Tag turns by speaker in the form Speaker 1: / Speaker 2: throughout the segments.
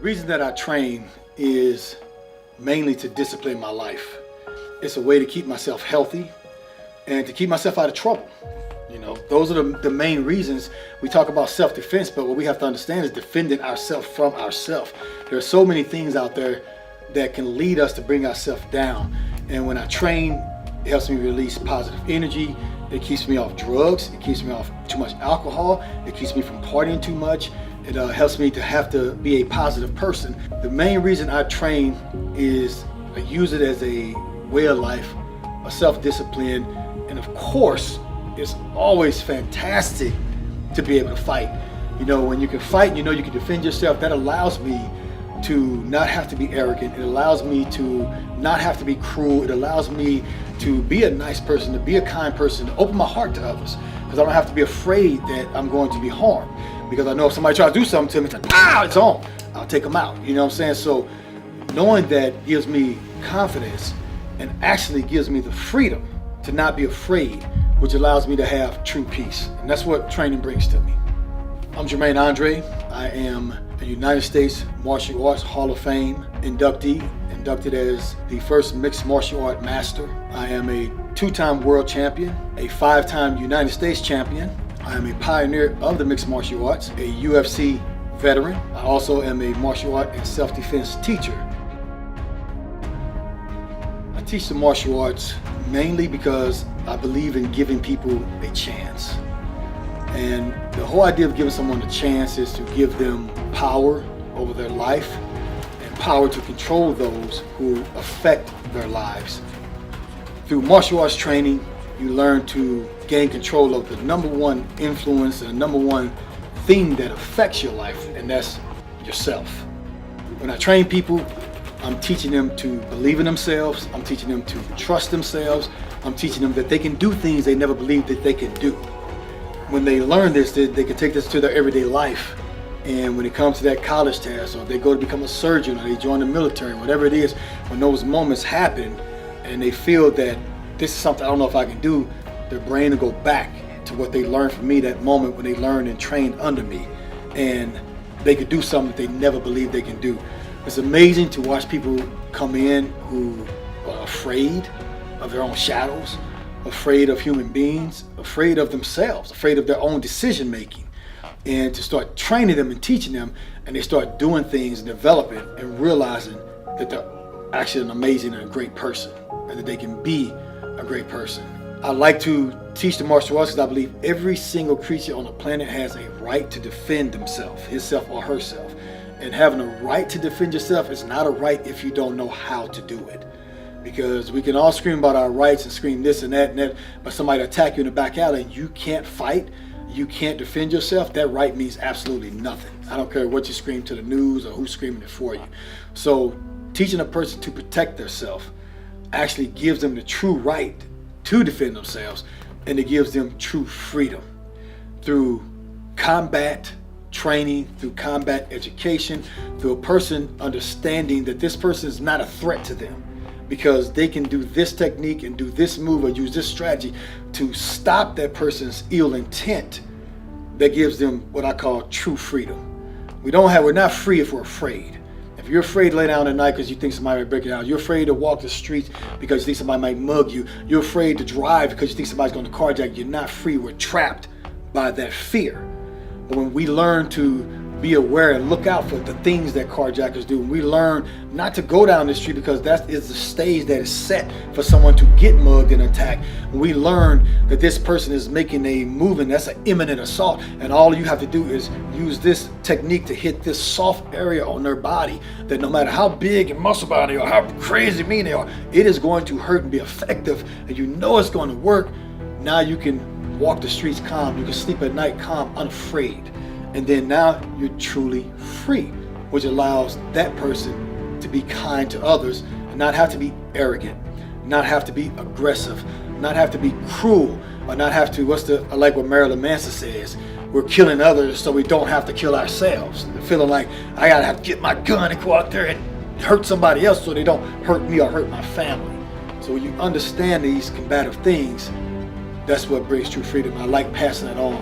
Speaker 1: The reason that I train is mainly to discipline my life. It's a way to keep myself healthy and to keep myself out of trouble. You know, those are the main reasons we talk about self-defense, but what we have to understand is defending ourselves from ourselves. There are so many things out there that can lead us to bring ourselves down. And when I train, it helps me release positive energy. It keeps me off drugs. It keeps me off too much alcohol. It keeps me from partying too much. It helps me to have to be a positive person. The main reason I train is I use it as a way of life, a self-discipline, and of course, it's always fantastic to be able to fight. You know, when you can fight, you know you can defend yourself. That allows me to not have to be arrogant. It allows me to not have to be cruel. It allows me to be a nice person, to be a kind person, to open my heart to others. Because I don't have to be afraid that I'm going to be harmed. Because I know if somebody tries to do something to me, it's like, it's on. I'll take them out. You know what I'm saying? So knowing that gives me confidence and actually gives me the freedom to not be afraid, which allows me to have true peace. And that's what training brings to me. I'm Jermaine Andre. I am a United States Martial Arts Hall of Fame inductee, inducted as the first mixed martial art master. I am a two-time world champion, a five-time United States champion. I am a pioneer of the mixed martial arts, a UFC veteran. I also am a martial art and self-defense teacher. I teach the martial arts mainly because I believe in giving people a chance. And the whole idea of giving someone a chance is to give them power over their life and power to control those who affect their lives. Through martial arts training, you learn to gain control of the number one influence and the number one thing that affects your life, and that's yourself. When I train people, I'm teaching them to believe in themselves. I'm teaching them to trust themselves. I'm teaching them that they can do things they never believed that they could do. When they learn this, they can take this to their everyday life. And when it comes to that college test, or they go to become a surgeon, or they join the military, whatever it is, when those moments happen and they feel that this is something I don't know if I can do, their brain will go back to what they learned from me that moment when they learned and trained under me. And they could do something that they never believed they can do. It's amazing to watch people come in who are afraid of their own shadows, afraid of human beings, afraid of themselves, afraid of their own decision making. And to start training them and teaching them, and they start doing things and developing and realizing that they're actually an amazing and a great person, and that they can be a great person. I like to teach the martial arts because I believe every single creature on the planet has a right to defend himself, himself or herself. And having a right to defend yourself is not a right if you don't know how to do it. Because we can all scream about our rights and scream this and that, but somebody attack you in the back alley and you can't fight, you can't defend yourself, that right means absolutely nothing. I don't care what you scream to the news or who's screaming it for you. So teaching a person to protect themselves actually gives them the true right to defend themselves, and it gives them true freedom through combat training, through combat education, through a person understanding that this person is not a threat to them because they can do this technique and do this move or use this strategy to stop that person's ill intent. That gives them what I call true freedom. We're not free if we're afraid. If you're afraid to lay down at night because you think somebody might break it out, you're afraid to walk the streets because you think somebody might mug you, you're afraid to drive because you think somebody's going to carjack you, you're not free. We're trapped by that fear. But when we learn to be aware and look out for the things that carjackers do, and we learn not to go down the street because that is the stage that is set for someone to get mugged and attacked. We learn that this person is making a move and that's an imminent assault, and all you have to do is use this technique to hit this soft area on their body that no matter how big and muscle bound they are, how crazy mean they are, it is going to hurt and be effective, and you know it's going to work. Now you can walk the streets calm, you can sleep at night calm, unafraid. And then now you're truly free, which allows that person to be kind to others and not have to be arrogant, not have to be aggressive, not have to be cruel, or not have to, I like what Marilyn Manson says, we're killing others so we don't have to kill ourselves. Feeling like I gotta have to get my gun and go out there and hurt somebody else so they don't hurt me or hurt my family. So when you understand these combative things, that's what brings true freedom. I like passing it on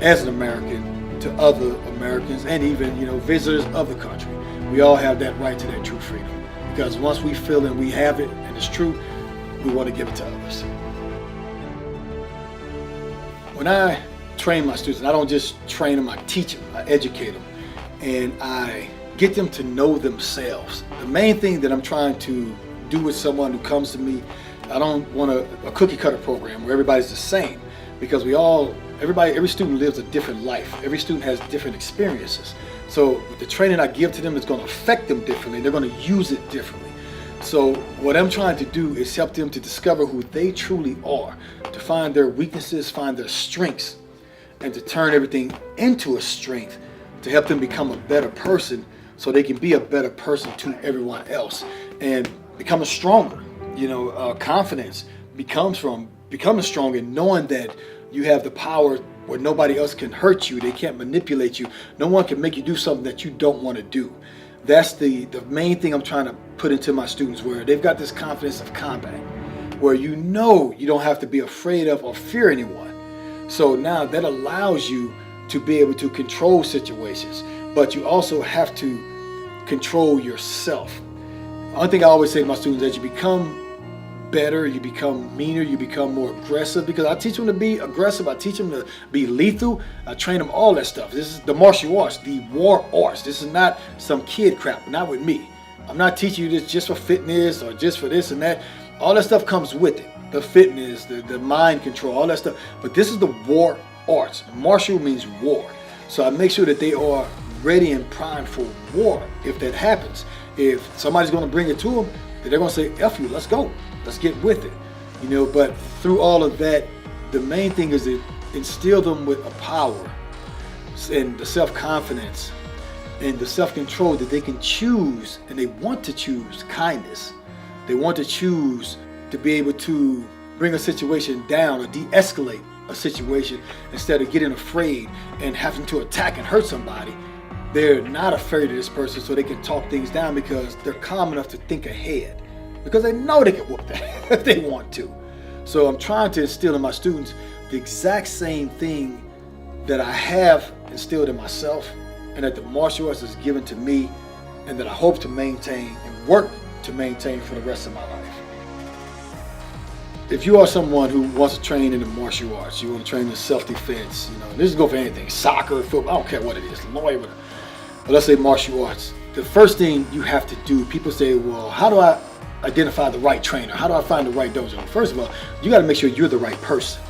Speaker 1: as an American to other Americans and even, visitors of the country. we all have that right to that true freedom. Because once we feel and we have it and it's true, we want to give it to others. When I train my students, I don't just train them, I teach them, I educate them, and I get them to know themselves. The main thing that I'm trying to do with someone who comes to me, I don't want a cookie cutter program where everybody's the same, because every student lives a different life. Every student has different experiences. So the training I give to them is going to affect them differently. They're going to use it differently. So what I'm trying to do is help them to discover who they truly are, to find their weaknesses, find their strengths, and to turn everything into a strength to help them become a better person so they can be a better person to everyone else and becoming stronger. Confidence becomes from becoming strong and knowing that you have the power where nobody else can hurt you. They can't manipulate you. No one can make you do something that you don't want to do. That's the main thing I'm trying to put into my students, where they've got this confidence of combat, where you don't have to be afraid of or fear anyone. So now that allows you to be able to control situations, but you also have to control yourself. One thing I always say to my students is that you become better, you become meaner, you become more aggressive, because I teach them to be aggressive, I teach them to be lethal, I train them all that stuff. This is the martial arts, the war arts. This is not some kid crap, not with me. I'm not teaching you this just for fitness or just for this and that. All that stuff comes with it. The fitness, the mind control, all that stuff. But this is the war arts. Martial means war. So I make sure that they are ready and primed for war if that happens. If somebody's going to bring it to them, then they're going to say, F you, let's go. Let's get with it. But through all of that, the main thing is to instill them with a power and the self-confidence and the self-control that they can choose, and they want to choose kindness. They want to choose to be able to bring a situation down or de-escalate a situation instead of getting afraid and having to attack and hurt somebody. They're not afraid of this person, so they can talk things down because they're calm enough to think ahead, because they know they can whoop that if they want to. So I'm trying to instill in my students the exact same thing that I have instilled in myself, and that the martial arts is given to me, and that I hope to maintain and work to maintain for the rest of my life. If you are someone who wants to train in the martial arts, you want to train in self-defense, this is go for anything, soccer, football, I don't care what it is, lawyer, whatever. But let's say martial arts. The first thing you have to do, people say, well, how do I identify the right trainer? How do I find the right dojo? First of all, you got to make sure you're the right person.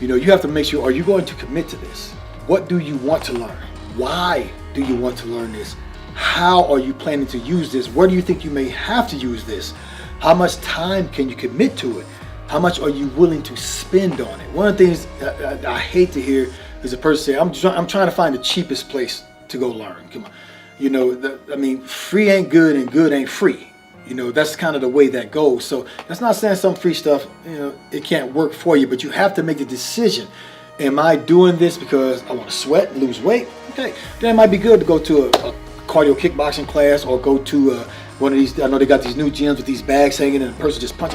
Speaker 1: You have to make sure, are you going to commit to this? What do you want to learn? Why do you want to learn this? How are you planning to use this? Where do you think you may have to use this? How much time can you commit to it? How much are you willing to spend on it? One of the things I hate to hear is a person say, I'm trying to find the cheapest place to go learn. Come on. Free ain't good and good ain't free. That's kind of the way that goes. So that's not saying some free stuff, it can't work for you, but you have to make the decision. Am I doing this because I want to sweat, lose weight? Okay, then it might be good to go to a cardio kickboxing class, or go to one of these. I know they got these new gyms with these bags hanging and the person just punch.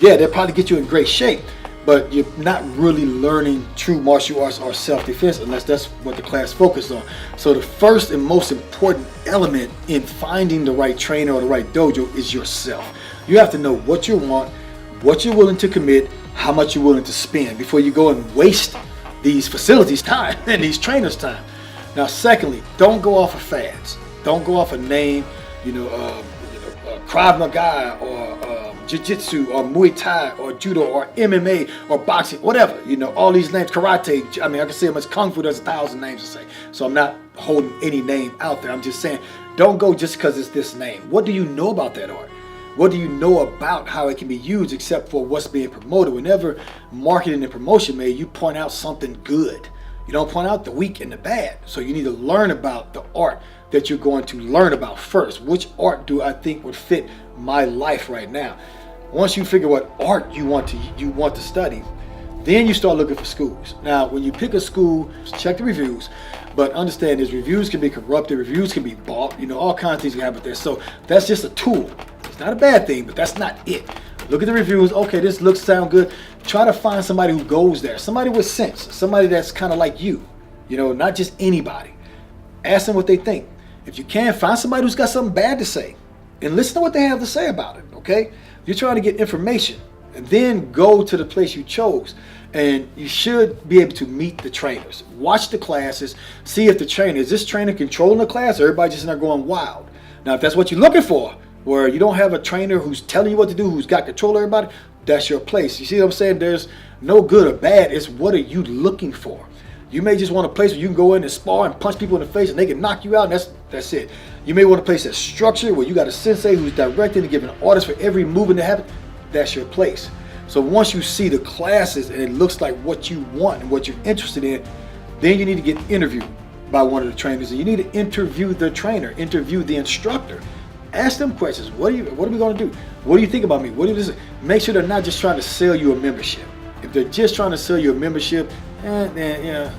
Speaker 1: Yeah, they'll probably get you in great shape, but you're not really learning true martial arts or self-defense unless that's what the class focused on. So the first and most important element in finding the right trainer or the right dojo is yourself. You have to know what you want, what you're willing to commit, how much you're willing to spend before you go and waste these facilities' time and these trainers' time. Now, secondly, don't go off of fads. Don't go off a name, Krav Maga or Jiu-Jitsu or Muay Thai or Judo or MMA or boxing, whatever. All these names, karate. I can say how much Kung Fu, there's 1,000 names to say. So I'm not holding any name out there. I'm just saying, don't go just because it's this name. What do you know about that art? What do you know about how it can be used except for what's being promoted? Whenever marketing and promotion made, you point out something good. You don't point out the weak and the bad. So you need to learn about the art that you're going to learn about first. Which art do I think would fit my life right now? Once you figure what art you want to study, then you start looking for schools. Now, when you pick a school, check the reviews, but understand these reviews can be corrupted, reviews can be bought, all kinds of things can happen there. So that's just a tool. It's not a bad thing, but that's not it. Look at the reviews. Okay, this sound good. Try to find somebody who goes there, somebody with sense, somebody that's kind of like you, not just anybody. Ask them what they think. If you can, find somebody who's got something bad to say and listen to what they have to say about it, okay? You're trying to get information, and then go to the place you chose. And you should be able to meet the trainers. Watch the classes, see if the trainer, is this trainer controlling the class, or everybody just in there going wild? Now, if that's what you're looking for, where you don't have a trainer who's telling you what to do, who's got control of everybody, that's your place. You see what I'm saying? There's no good or bad. It's what are you looking for? You may just want a place where you can go in and spar and punch people in the face and they can knock you out, and that's it. You may want a place that's structured, where you got a sensei who's directing and giving orders for every movement that happens. That's your place. So once you see the classes and it looks like what you want and what you're interested in, then you need to get interviewed by one of the trainers, and you need to interview the trainer, interview the instructor. Ask them questions. What are we going to do? What do you think about me? What do you Make sure they're not just trying to sell you a membership. If they're just trying to sell you a membership, then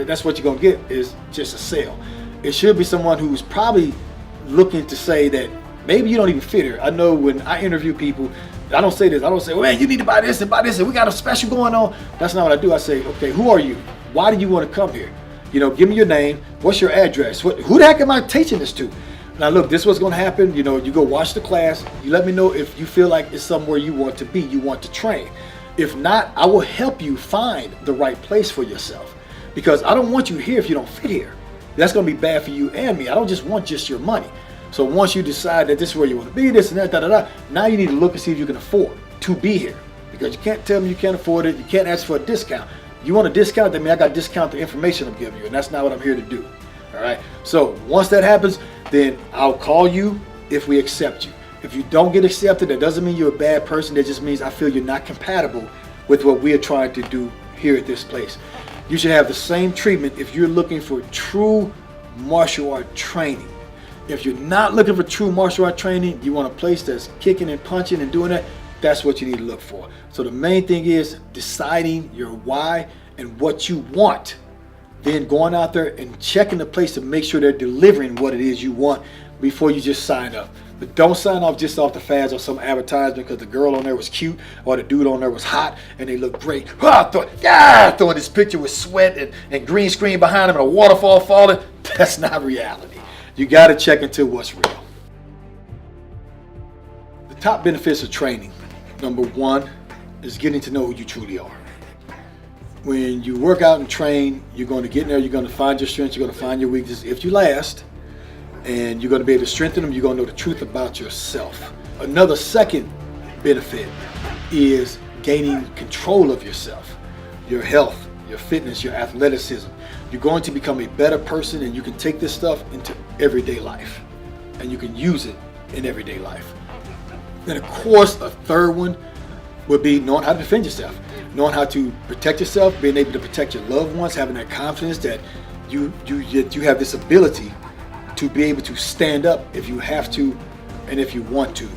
Speaker 1: that's what you're going to get, is just a sale. It should be someone who's probably looking to say that maybe you don't even fit here. I know when I interview people, I don't say this. I don't say, well, man, you need to buy this, and we got a special going on. That's not what I do. I say, okay, who are you? Why do you want to come here? Give me your name. What's your address? Who the heck am I teaching this to? Now, look, this is what's going to happen. You go watch the class. You let me know if you feel like it's somewhere you want to be, you want to train. If not, I will help you find the right place for yourself, because I don't want you here if you don't fit here. That's going to be bad for you and me. I don't just want your money. So once you decide that this is where you want to be, this and that, now you need to look and see if you can afford to be here, because you can't tell me you can't afford it. You can't ask for a discount. You want a discount, that means I got to discount the information I'm giving you, and that's not what I'm here to do. All right. So once that happens, then I'll call you if we accept you. If you don't get accepted, that doesn't mean you're a bad person. That just means I feel you're not compatible with what we are trying to do here at this place. You should have the same treatment if you're looking for true martial art training. If you're not looking for true martial art training, you want a place that's kicking and punching and doing that, that's what you need to look for. So the main thing is deciding your why and what you want. Then going out there and checking the place to make sure they're delivering what it is you want before you just sign up. But don't sign off just off the fads or some advertisement because the girl on there was cute or the dude on there was hot and they look great. Throwing this picture with sweat and green screen behind him and a waterfall falling. That's not reality. You got to check into what's real. The top benefits of training. Number one is getting to know who you truly are. When you work out and train, you're going to get in there, you're going to find your strengths, you're going to find your weaknesses if you last, and you're going to be able to strengthen them. You're going to know the truth about yourself. Another second benefit is gaining control of yourself, your health, your fitness, your athleticism. You're going to become a better person, and you can take this stuff into everyday life, and you can use it in everyday life. Then, of course, a third one would be knowing how to defend yourself, knowing how to protect yourself, being able to protect your loved ones, having that confidence that you have this ability to be able to stand up if you have to and if you want to.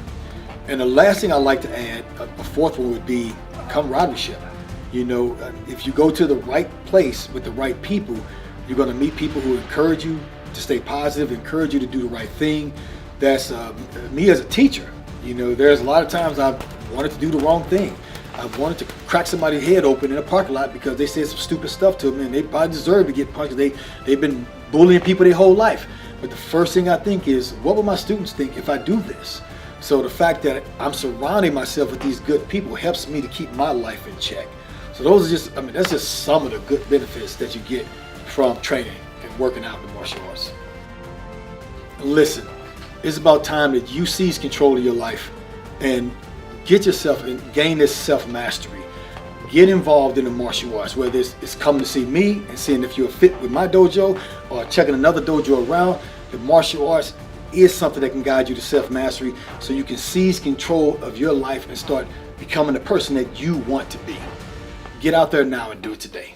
Speaker 1: And the last thing I'd like to add, a fourth one, would be camaraderie. If you go to the right place with the right people, you're going to meet people who encourage you to stay positive, encourage you to do the right thing. That's me as a teacher. There's a lot of times I've wanted to do the wrong thing. I've wanted to crack somebody's head open in a parking lot because they said some stupid stuff to them, and they probably deserve to get punched. They've been bullying people their whole life. But the first thing I think is, what will my students think if I do this? So the fact that I'm surrounding myself with these good people helps me to keep my life in check. So those are that's just some of the good benefits that you get from training and working out in the martial arts. Listen, it's about time that you seize control of your life and get yourself and gain this self-mastery. Get involved in the martial arts, whether it's coming to see me and seeing if you're fit with my dojo or checking another dojo around. The martial arts is something that can guide you to self-mastery so you can seize control of your life and start becoming the person that you want to be. Get out there now and do it today.